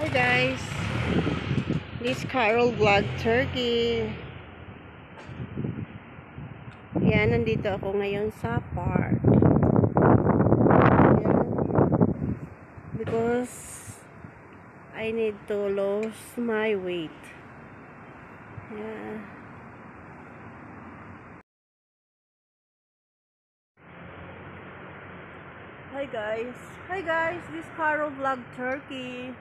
Hi guys, this Carol Vlog Turkey. Yan, nandito ako ngayon sa park. Yan. Because I need to lose my weight. Yeah. Hi guys, this Carol Vlog Turkey.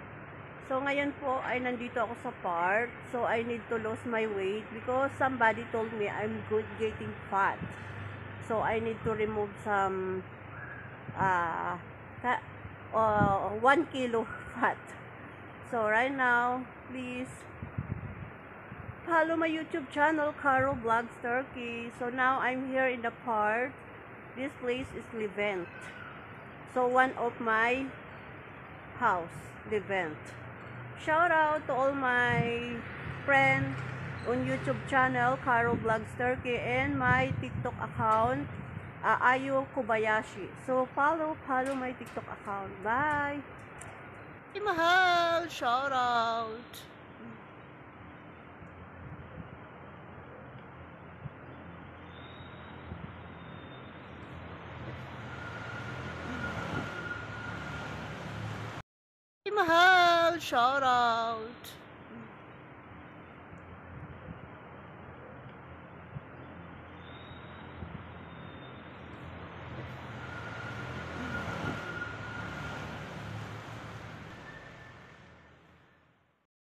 So, ngayon po ay nandito ako sa park. So, I need to lose my weight because somebody told me I'm good getting fat. So, I need to remove some 1 kilo fat. So, right now, please follow my YouTube channel, Carol Vlogs Turkey. So, now I'm here in the park. This place is Levent. So, one of my house, Levent. Shout out to all my friends on YouTube channel, Carol Vlogs Turkey, and my TikTok account, Ayo Kobayashi. So, follow my TikTok account. Bye! Hey, mahal! Shout out! Hey, mahal! Shout out!